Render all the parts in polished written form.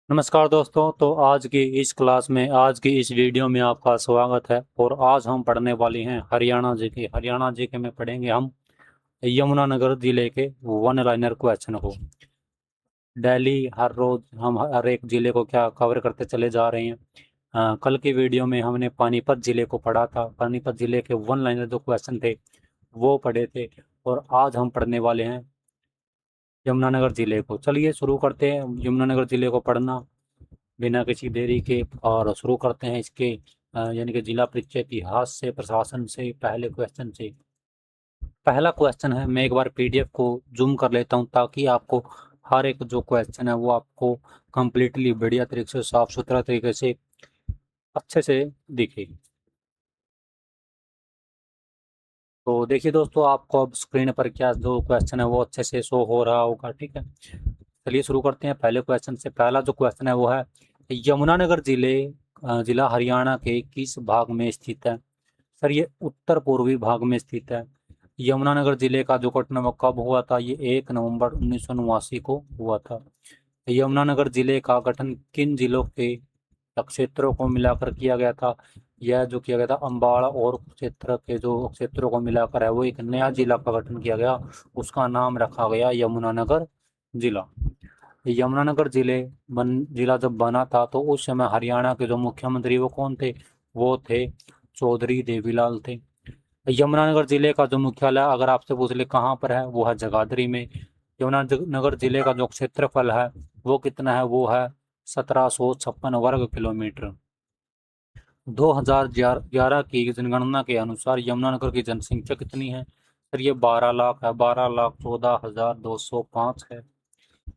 नमस्कार दोस्तों। तो आज की इस क्लास में आज की इस वीडियो में आपका स्वागत है। और आज हम पढ़ने वाले हैं हरियाणा जी के में पढ़ेंगे हम यमुनानगर जिले के वन लाइनर क्वेश्चन को। डेली हर रोज हम हर एक जिले को क्या कवर करते चले जा रहे हैं। कल की वीडियो में हमने पानीपत जिले को पढ़ा था। पानीपत जिले के वन लाइनर जो क्वेश्चन थे वो पढ़े थे। और आज हम पढ़ने वाले हैं यमुनानगर जिले को। चलिए शुरू करते हैं यमुनानगर जिले को पढ़ना बिना किसी देरी के। और शुरू करते हैं इसके यानी कि जिला परिचय इतिहास से, प्रशासन से, पहले क्वेश्चन से। पहला क्वेश्चन है, मैं एक बार पीडीएफ को जूम कर लेता हूं ताकि आपको हर एक जो क्वेश्चन है वो आपको कंप्लीटली बढ़िया तरीके से, साफ सुथरा तरीके से, अच्छे से दिखे। तो देखिए दोस्तों, आपको अब स्क्रीन पर क्या जो क्वेश्चन है वो अच्छे से शो हो रहा होगा। ठीक है, चलिए शुरू करते हैं पहले क्वेश्चन से। पहला जो क्वेश्चन है वो है, यमुनानगर जिला हरियाणा के किस भाग में स्थित है। सर ये उत्तर पूर्वी भाग में स्थित है। यमुनानगर जिले का जो गठन वो कब हुआ था, ये 1 नवंबर 1989 को हुआ था। यमुनानगर जिले का गठन किन जिलों के क्षेत्रों को मिलाकर किया गया था। यह जो किया गया था अम्बाड़ा और क्षेत्र के जो क्षेत्रों को मिलाकर है, वो एक नया जिला का गठन किया गया। उसका नाम रखा गया यमुनानगर जिला। यमुनानगर जिला जब बना था तो उस समय हरियाणा के जो मुख्यमंत्री वो कौन थे, वो थे चौधरी देवीलाल थे। यमुनानगर जिले का जो मुख्यालय अगर आपसे पूछ ले कहाँ पर है, वो है जगाधरी में। यमुनानगर जिले का जो क्षेत्रफल है वो कितना है, वो है 1756 वर्ग किलोमीटर। 2011 की जनगणना के अनुसार यमुनानगर की जनसंख्या कितनी है। सर ये 12 लाख है, 12,14,205 है।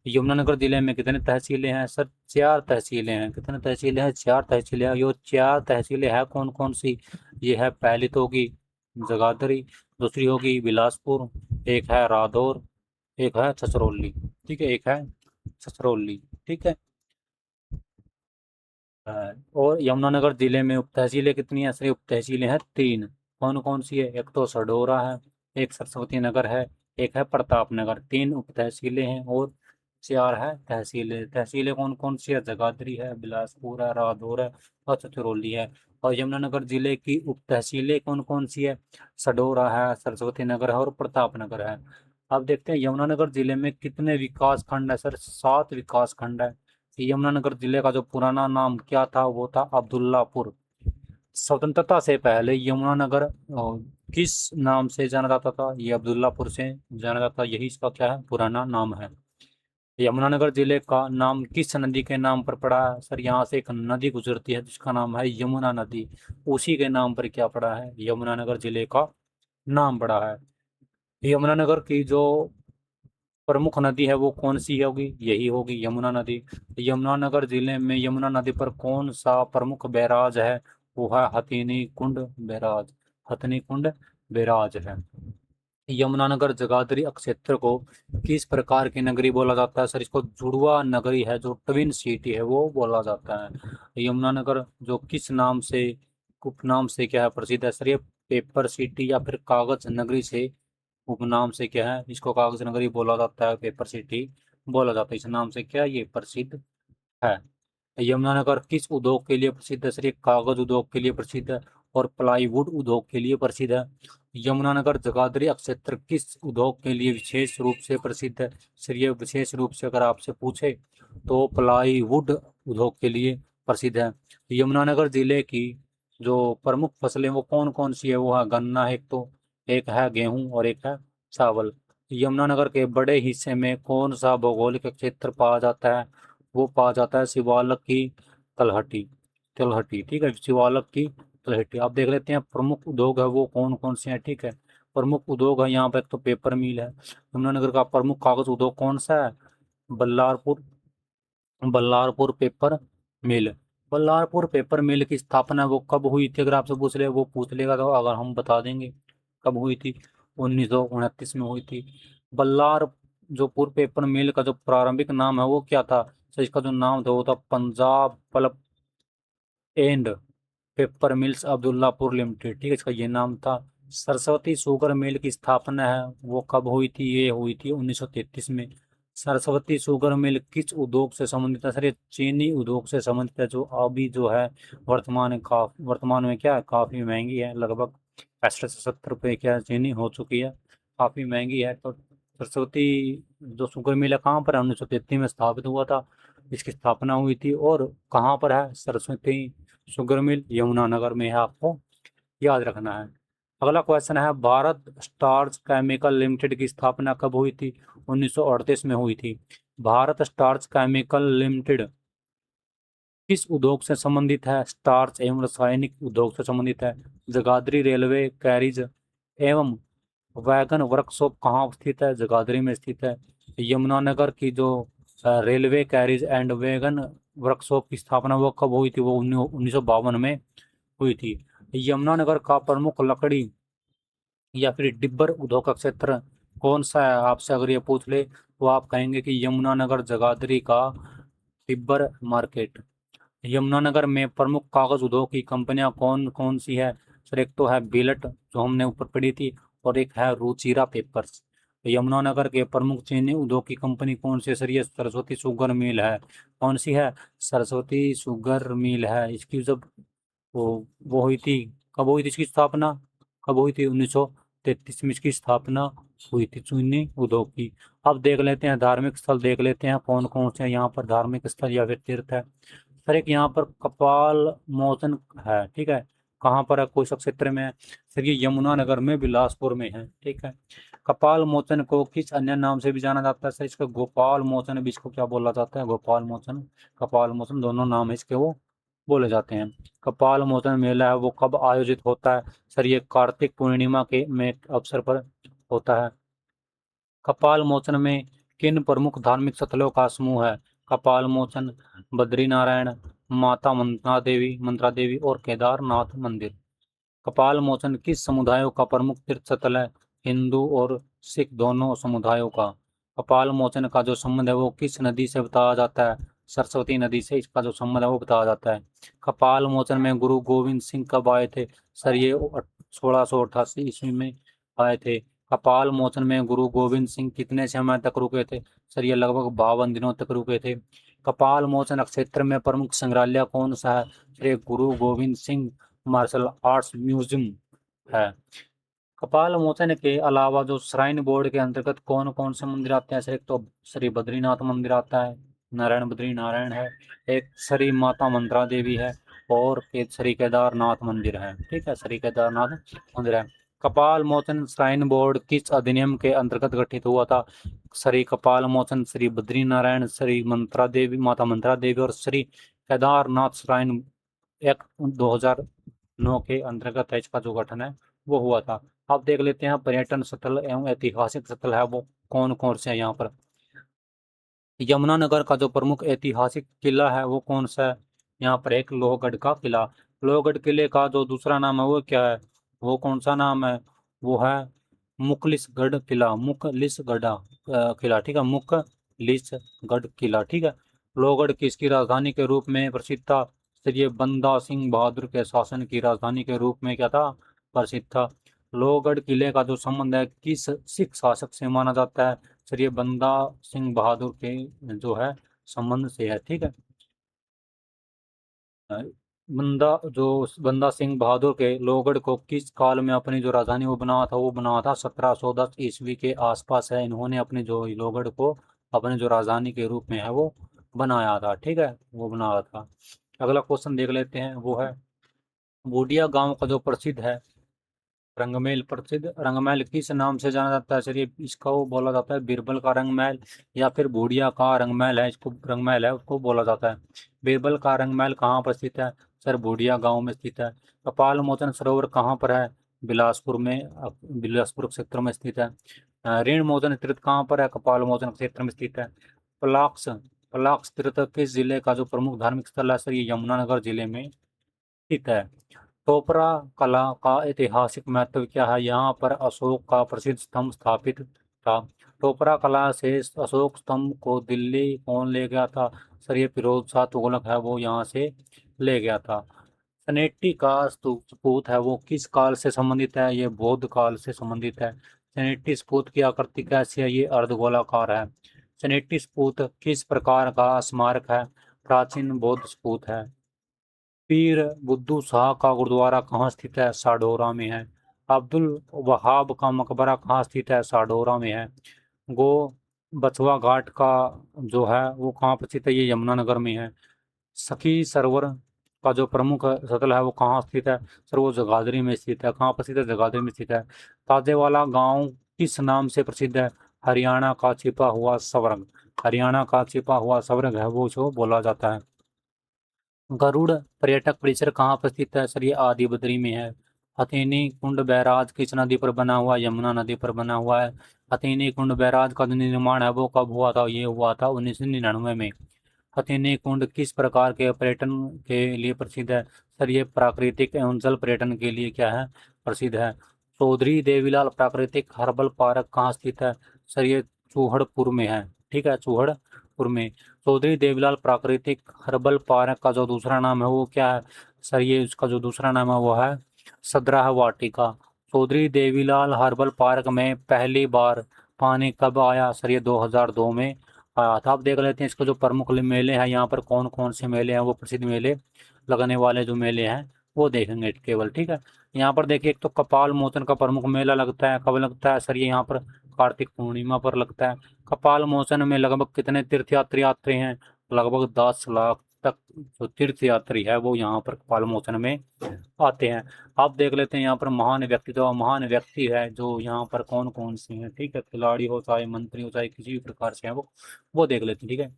यमुनानगर जिले में कितने तहसीलें हैं। सर 4 तहसीलें हैं। कितने तहसीलें हैं, 4 तहसीलें हैं। ये 4 तहसीलें हैं कौन कौन सी, ये है पहली तो होगी जगाधरी, दूसरी होगी बिलासपुर, एक है रादौर, एक है छछरौली। ठीक है, एक है छछरौली। ठीक है। और यमुनानगर जिले में उप तहसीलें कितनी है। सर उप तहसीलें हैं 3। कौन कौन सी है, एक तो सडोरा है, एक सरस्वती नगर है, एक है प्रताप नगर। 3 उप तहसीलें हैं और 4 है तहसीलें। तहसीलें कौन कौन सी है, जगाधरी है, बिलासपुर है, रादौर है और छछरौली है। और यमुनानगर जिले की उप तहसीलें कौन कौन सी है, सडोरा है, सरस्वती नगर है और प्रताप नगर है। अब देखते हैं यमुनानगर जिले में कितने विकास खंड है। सर 7 विकास खंड है। यमुनानगर जिले का जो पुराना नाम क्या था, वो था अब्दुल्लापुर। स्वतंत्रता से पहले यमुनानगर किस नाम से जाना जाता था, ये अब्दुल्लापुर से जाना जाता, यही इसका क्या है, पुराना नाम है। यमुनानगर जिले का नाम किस नदी के नाम पर पड़ा है। सर यहाँ से एक नदी गुजरती है जिसका नाम है यमुना नदी, उसी के नाम पर क्या पड़ा है, यमुनानगर जिले का नाम पड़ा है। यमुनानगर की जो प्रमुख नदी है वो कौन सी होगी, यही होगी यमुना नदी। यमुनानगर जिले में यमुना नदी पर कौन सा प्रमुख बैराज है, वो है हथिनी कुंड बैराज। हथिनी कुंड बैराज है। यमुनानगर जगाधरी क्षेत्र को किस प्रकार की नगरी बोला जाता है। सर इसको जुड़वा नगरी है, जो ट्विन सिटी है वो बोला जाता है। यमुनानगर जो किस नाम से, उपनाम से क्या है प्रसिद्ध है। सर ये पेपर सिटी या फिर कागज नगरी से उपनाम से क्या है, इसको कागज नगरी बोला जाता है, पेपर सिटी बोला जाता है। इस नाम से क्या ये प्रसिद्ध है। यमुनानगर किस उद्योग के लिए प्रसिद्ध है। सर ये कागज उद्योग के लिए प्रसिद्ध है और प्लाईवुड उद्योग के लिए प्रसिद्ध है। यमुनानगर जगाधरी क्षेत्र किस उद्योग के लिए विशेष रूप से प्रसिद्ध है। सर ये विशेष रूप से अगर आपसे पूछे तो प्लाईवुड उद्योग के लिए प्रसिद्ध है। यमुनानगर जिले की जो प्रमुख फसलें वो कौन कौन सी है, वो है गन्ना है एक तो, एक है गेहूं और एक है चावल। यमुनानगर के बड़े हिस्से में कौन सा भौगोलिक क्षेत्र पाया जाता है, वो पाया जाता है शिवालक की तलहटी। तलहटी, ठीक है, शिवालक की तलहटी। आप देख लेते हैं प्रमुख उद्योग है वो कौन कौन से हैं। ठीक है, प्रमुख उद्योग है यहाँ पर एक तो पेपर मिल है। यमुनानगर का प्रमुख कागज उद्योग कौन सा है, बल्लारपुर, बल्लारपुर पेपर मिल। बल्लारपुर पेपर मिल की स्थापना वो कब हुई थी, अगर आपसे पूछ ले वो पूछ लेगा तो अगर हम बता देंगे कब हुई थी, 1929 में हुई थी। बल्लार जो पूर पेपर मिल का जो प्रारंभिक नाम है वो क्या था। तो इसका जो नाम था वो था Punjab pulp and paper mills Abdullapur limited. ठीक है, इसका ये नाम था। सरस्वती शुगर मिल की स्थापना है वो कब हुई थी, ये हुई थी 1933 में। सरस्वती शुगर मिल किस उद्योग से संबंधित है? सर ये चीनी उद्योग से संबंधित है, जो अभी जो है वर्तमान में क्या है, काफी महंगी है, लगभग 65 से 70 रुपए क्या चीनी हो चुकी है, काफी महंगी है। तो सरस्वती जो शुगर मिल है कहाँ पर है? 1933 में स्थापित हुआ था, इसकी स्थापना हुई थी। और कहाँ पर है सरस्वती शुगर मिल? यमुनानगर में है, आपको याद रखना है। अगला क्वेश्चन है, भारत स्टार्च केमिकल लिमिटेड की स्थापना कब हुई थी? 1938 में हुई थी। भारत स्टार्च केमिकल लिमिटेड किस उद्योग से संबंधित है? स्टार्च एवं रासायनिक उद्योग से संबंधित है। जगाधरी रेलवे कैरिज एवं वैगन वर्कशॉप कहाँ स्थित है? जगाधरी में स्थित है। यमुनानगर की जो railway carriage and wagon workshop की स्थापना वो कब हुई थी? वो 1952 में हुई थी। यमुनानगर का प्रमुख लकड़ी या फिर डिब्बर उद्योग का क्षेत्र कौन सा है? आपसे अगर ये पूछ ले तो आप कहेंगे कि यमुनानगर जगाधरी का डिब्बर मार्केट। यमुनानगर में प्रमुख कागज उद्योग की कंपनियां कौन कौन सी है? सर एक तो है बिलट, जो हमने ऊपर पढ़ी थी, और एक है रुचिरा पेपर्स। यमुनानगर के प्रमुख चीनी उद्योग की कंपनी कौन सी है? सर ये सरस्वती शुगर मिल है। कौन सी है? सरस्वती शुगर मिल है। इसकी जब वो हुई थी, कब हुई थी इसकी स्थापना? कब हुई थी? 1933 में इसकी स्थापना हुई थी चीनी उद्योग की। अब देख लेते हैं धार्मिक स्थल, देख लेते हैं कौन कौन से यहाँ पर धार्मिक स्थल या फिर तीर्थ है। सर एक यहाँ पर कपाल मोचन है, ठीक है। कहाँ पर है? कोशक क्षेत्र में है। सर ये यमुनानगर में बिलासपुर में है, ठीक है। कपाल मोचन को किस अन्य नाम से भी जाना जाता है? सर इसको गोपाल मोचन भी इसको क्या बोला जाता है? गोपाल मोचन, कपाल मोचन दोनों नाम है इसके वो बोले जाते हैं। कपाल मोचन मेला है वो कब आयोजित होता है? सर ये कार्तिक पूर्णिमा के में अवसर पर होता है। कपाल मोचन में किन प्रमुख धार्मिक स्थलों का समूह है? कपाल मोचन, बद्रीनारायण, माता मंत्रा देवी और केदारनाथ मंदिर। कपाल मोचन किस समुदायों का प्रमुख तीर्थ स्थल है? हिंदू और सिख दोनों समुदायों का। कपाल मोचन का जो संबंध है वो किस नदी से बताया जाता है? सरस्वती नदी से इसका जो संबंध है वो बताया जाता है। कपाल मोचन में गुरु गोविंद सिंह कब आए थे? सर ये 1688 ईस्वी में आए थे। कपाल मोचन में गुरु गोविंद सिंह कितने समय तक रुके थे? सर ये लगभग 52 दिनों तक रुके थे। कपाल मोचन क्षेत्र में प्रमुख संग्रहालय कौन सा है? Shri Guru Gobind Singh martial arts museum है। कपाल मोचन के अलावा जो श्राइन बोर्ड के अंतर्गत कौन कौन से मंदिर आते हैं? सर एक तो श्री बद्रीनाथ मंदिर आता है, नारायण बद्री नारायण है, एक श्री माता मंत्रा देवी है, और एक श्री केदारनाथ मंदिर है, ठीक है, श्री केदारनाथ मंदिर है। कपाल मोचन श्राइन बोर्ड किस अधिनियम के अंतर्गत गठित हुआ था? श्री कपाल मोचन, श्री बद्री नारायण, श्री मंत्रा देवी माता मंत्रा देवी और श्री केदारनाथ श्राइन एक्ट 2009 के अंतर्गत है इसका जो गठन है वो हुआ था। अब देख लेते हैं पर्यटन स्थल एवं ऐतिहासिक स्थल है वो कौन कौन से हैं यहाँ पर। यमुनानगर का जो प्रमुख ऐतिहासिक किला है वो कौन सा है? यहाँ पर एक लोहगढ़ का किला। लोहगढ़ किले का जो दूसरा नाम है वो क्या है? वो कौन सा नाम है? वो है मुखलिसगढ़ किला, मुखलिसगढ़ किला, ठीक है, मुखलिसगढ़ किला, ठीक है। लोहगढ़ किसकी राजधानी के रूप में प्रसिद्ध था? तो ये बंदा सिंह बहादुर के शासन की राजधानी के रूप में क्या था? प्रसिद्ध था। लोहगढ़ किले का जो संबंध है किस सिख शासक से माना जाता है? सर ये बंदा सिंह बहादुर के जो है संबंध से है, ठीक है। अ, बंदा सिंह बहादुर के लोहगढ़ को किस काल में अपनी जो राजधानी वो बनाया था? वो बनाया था 1710 ईस्वी के आसपास है, इन्होंने अपने जो लोहगढ़ को अपने जो राजधानी के रूप में है वो बनाया था, ठीक है, वो बनाया था। अगला क्वेश्चन देख लेते हैं, वो है बूडिया गांव का जो प्रसिद्ध है रंगमहल, प्रसिद्ध रंगमहल किस नाम से जाना जाता है? चलिए इसका वो बोला जाता है बीरबल का रंगमहल, या फिर बूडिया का रंगमहल है, इसको रंगमहल है उसको बोला जाता है। बीरबल का रंगमहल कहाँ पर स्थित है? सर बूडिया गांव में स्थित है। कपाल मोचन सरोवर कहाँ पर है? बिलासपुर में, बिलासपुर क्षेत्र में स्थित है। ऋण मोचन तीर्थ कहाँ पर है? कपाल मोचन क्षेत्र में स्थित है। पलाक्स पलाक्स तीर्थ किस जिले का जो प्रमुख धार्मिक स्थल है? सर ये यमुनानगर जिले में स्थित है। टोपरा कला का ऐतिहासिक महत्व क्या है? यहाँ पर अशोक का प्रसिद्ध स्तंभ स्थापित था। टोपरा कला से अशोक स्तंभ को दिल्ली कौन ले गया था? सर ये फिरोज शाह तुगलक है वो यहाँ से ले गया था। सनेटी का स्फूत है वो किस काल से संबंधित है? ये बौद्ध काल से संबंधित है। सनेटी स्फूत की आकृति कैसी है? ये अर्धगोलाकार है। सनेटी स्फूत किस प्रकार का स्मारक है? प्राचीन बौद्ध स्फूत है। पीर बुद्धू शाह का गुरुद्वारा कहाँ स्थित है? साढौरा में है। अब्दुल वहाब का मकबरा कहाँ स्थित है? साढौरा में है। गो बछवा घाट का जो है वो कहाँ पर स्थित है? ये यमुनानगर में है। सखी सरोवर का जो प्रमुख स्थल है वो कहाँ स्थित है? सर वो जगाधरी में स्थित है। कहाँ पर स्थित है? जगाधरी में स्थित है। ताजेवाला गांव किस नाम से प्रसिद्ध है? हरियाणा का छिपा हुआ स्वर्ग। हरियाणा का छिपा हुआ स्वर्ग है वो जो बोला जाता है। गरुड़ पर्यटक परिसर कहाँ पर स्थित है? सर ये आदि बद्री में है। हथेनी कुंड बैराज किस नदी पर बना हुआ है? यमुना नदी पर बना हुआ है। हथेनी कुंड बैराज का जो निर्माण है वो कब हुआ था? ये हुआ था 1999 में। हथेनी कुंड किस प्रकार के पर्यटन के लिए प्रसिद्ध है? सर ये प्राकृतिक एवं जल पर्यटन के लिए क्या है? प्रसिद्ध है। चौधरी देवीलाल प्राकृतिक हर्बल पार्क कहाँ स्थित है? सर ये चूहड़पुर में है। ठीक है, चूहड़पुर में। चौधरी देवीलाल प्राकृतिक हर्बल पार्क का जो दूसरा नाम है वो क्या है? सर ये उसका जो दूसरा नाम है वो है सद्राह वाटिका। चौधरी देवीलाल हर्बल पार्क में पहली बार पानी कब आया? सर ये 2002 में आया था। आप देख लेते हैं इसके जो प्रमुख मेले हैं यहाँ पर कौन कौन से मेले हैं, वो प्रसिद्ध मेले लगने वाले जो मेले हैं वो देखेंगे केवल। ठीक है, यहाँ पर देखिए एक तो कपाल मोचन का प्रमुख मेला लगता है। कब लगता है? सर ये यहाँ पर कार्तिक पूर्णिमा पर लगता है। कपाल मोचन में लगभग कितने तीर्थयात्री आते हैं? लगभग 10 लाख तक जो तीर्थयात्री है वो यहाँ पर कपाल मोचन में आते हैं। आप देख लेते हैं यहाँ पर महान व्यक्ति, तो महान व्यक्ति है जो यहाँ पर कौन कौन से हैं। ठीक है, खिलाड़ी हो चाहे मंत्री हो चाहे किसी भी प्रकार से हैं वो देख लेते हैं। ठीक है,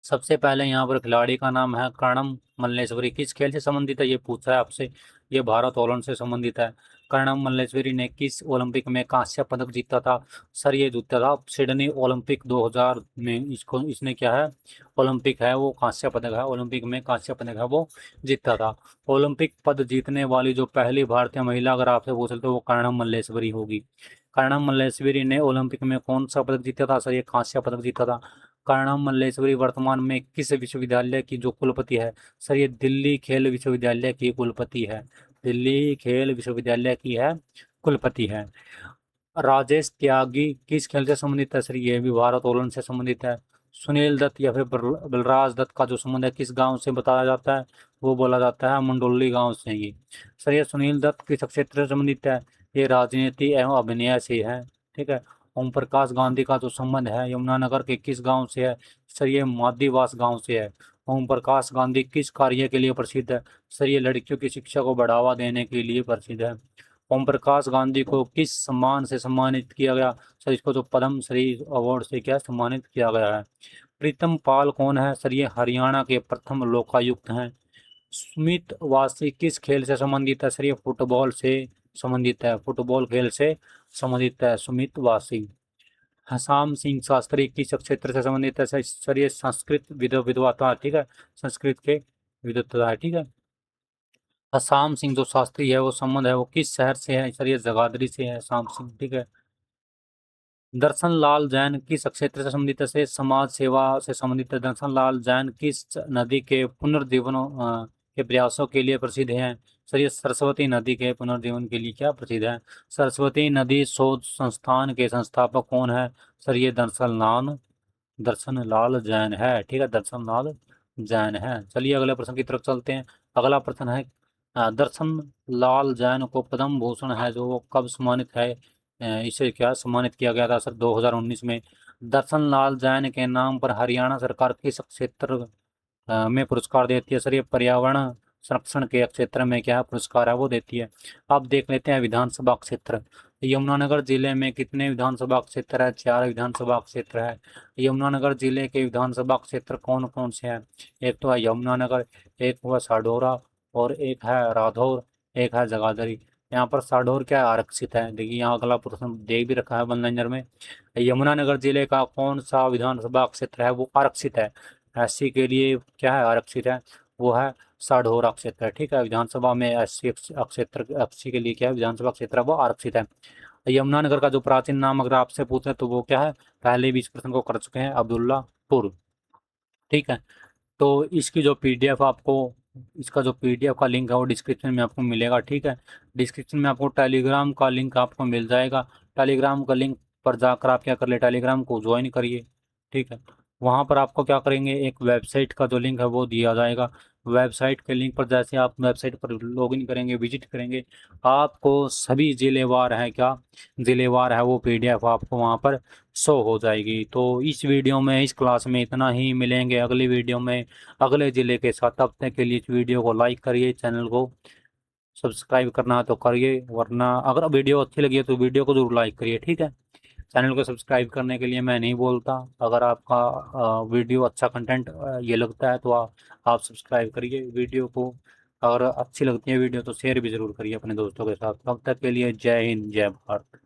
सबसे पहले यहाँ पर खिलाड़ी का नाम है कर्णम मल्लेश्वरी। किस खेल से संबंधित है? ये पूछा है आपसे। ये भारोत्तोलन से संबंधित है। कर्णम मल्लेश्वरी ने किस ओलंपिक में कांस्य पदक जीता था? सर ये जीता था सिडनी ओलंपिक 2000 में। इसको इसने क्या है? ओलंपिक है वो कांस्य पदक है, ओलंपिक में कांस्य पदक है वो जीता था। ओलंपिक पद जीतने वाली जो पहली भारतीय महिला अगर आपसे पूछ तो वो कर्णम मल्लेश्वरी होगी। कर्णम मल्लेश्वरी ने ओलंपिक में कौन सा पदक जीता था? सर ये कांस्य पदक जीता था। कर्णम मल्लेश्वरी वर्तमान में किस विश्वविद्यालय की जो कुलपति है? सर ये दिल्ली खेल विश्वविद्यालय की कुलपति है। दिल्ली खेल विश्वविद्यालय की है कुलपति है। राजेश त्यागी किस खेल से संबंधित है? सर ये भी भारोत्तोलन से संबंधित है। सुनील दत्त या फिर बलराज दत्त का जो संबंध है किस गांव से बताया जाता है? वो बोला जाता है मंडोली गांव से। ये सर ये सुनील दत्त किस क्षेत्र से संबंधित है? ये राजनीति एवं अभिनय से है। ठीक है, ओम प्रकाश गांधी का जो संबंध है यमुनानगर के किस गांव से है? सर ये मादीवास गांव से है। ओम प्रकाश गांधी किस कार्य के लिए प्रसिद्ध है? सर ये लड़कियों की शिक्षा को बढ़ावा देने के लिए प्रसिद्ध है। ओम प्रकाश गांधी को किस सम्मान से सम्मानित किया गया? सर इसको जो पद्म श्री अवार्ड से क्या सम्मानित किया गया है। प्रीतम पाल कौन है? सर ये हरियाणा के प्रथम लोकायुक्त हैं। सुमित वासी किस खेल से संबंधित है? सर ये फुटबॉल से संबंधित है, फुटबॉल खेल से संबंधित है सुमित वासी। हसाम सिंह शास्त्री किस क्षेत्र से संबंधित है? सर ये संस्कृत विद्वता। ठीक है, संस्कृत के विद्वता है। ठीक है, हसाम सिंह जो शास्त्री है वो संबंध है वो किस शहर से है? सर ये जगाधरी से है हसाम सिंह। ठीक है, दर्शन लाल जैन किस क्षेत्र से संबंधित है? से समाज सेवा से संबंधित है। दर्शन लाल जैन किस नदी के पुनर्जीवन के प्रयासों के लिए प्रसिद्ध हैं? सर ये सरस्वती नदी के पुनर्जीवन के लिए क्या प्रसिद्ध है? सरस्वती नदी शोध संस्थान के संस्थापक कौन है? सर ये दर्शन लाल जैन है। ठीक है, दर्शन लाल जैन है। चलिए अगले प्रश्न की तरफ चलते हैं। अगला प्रश्न है दर्शन लाल जैन को पद्म भूषण है जो वो कब सम्मानित है? इसे क्या सम्मानित किया गया था? सर 2019 में। दर्शन लाल जैन के नाम पर हरियाणा सरकार किस क्षेत्र में पुरस्कार देती है? सर ये पर्यावरण संरक्षण के क्षेत्र में क्या पुरस्कार है वो देती है। आप देख लेते हैं विधानसभा क्षेत्र। यमुनानगर जिले में कितने विधानसभा क्षेत्र है? 4 विधानसभा क्षेत्र है। यमुनानगर जिले के विधानसभा क्षेत्र कौन कौन से हैं? एक तो है यमुनानगर, एक हुआ साडोरा, और एक है राधौर, एक है जगाधरी। यहाँ पर साडोर क्या है? आरक्षित है। देखिए यहाँ अगला प्रश्न दे भी रखा है बनलंजर में। यमुनानगर जिले का कौन सा विधानसभा क्षेत्र है वो आरक्षित है? एससी के लिए क्या है आरक्षित है? वो है साढौरा क्षेत्र। ठीक है, विधानसभा में एससी क्षेत्र, एससी के लिए क्या है विधानसभा क्षेत्र है वो आरक्षित है। यमुनानगर का जो प्राचीन नाम अगर आपसे पूछे तो वो क्या है? पहले भी इस प्रश्न को कर चुके हैं, अब्दुल्लापुर। ठीक है, तो इसकी जो पीडीएफ आपको, इसका जो पीडीएफ का लिंक है वो डिस्क्रिप्शन में आपको मिलेगा। ठीक है, डिस्क्रिप्शन में आपको टेलीग्राम का लिंक आपको मिल जाएगा। टेलीग्राम का लिंक पर जाकर आप क्या कर ले, टेलीग्राम को ज्वाइन करिए। ठीक है। वहाँ पर आपको क्या करेंगे, एक वेबसाइट का जो लिंक है वो दिया जाएगा। वेबसाइट के लिंक पर जैसे आप वेबसाइट पर लॉगिन करेंगे, विजिट करेंगे, आपको सभी जिलेवार है क्या, जिलेवार है वो पीडीएफ आपको वहाँ पर शो हो जाएगी। तो इस वीडियो में, इस क्लास में इतना ही। मिलेंगे अगली वीडियो में अगले जिले के साथ। तब तक के लिए इस वीडियो को लाइक करिए, चैनल को सब्सक्राइब करना है तो करिए, वरना अगर वीडियो अच्छी लगी है तो वीडियो को जरूर लाइक करिए, ठीक है। चैनल को सब्सक्राइब करने के लिए मैं नहीं बोलता। अगर आपका वीडियो अच्छा कंटेंट ये लगता है तो आप सब्सक्राइब करिए वीडियो को। अगर अच्छी लगती है वीडियो तो शेयर भी ज़रूर करिए अपने दोस्तों के साथ। तब तक के लिए जय हिंद, जय भारत।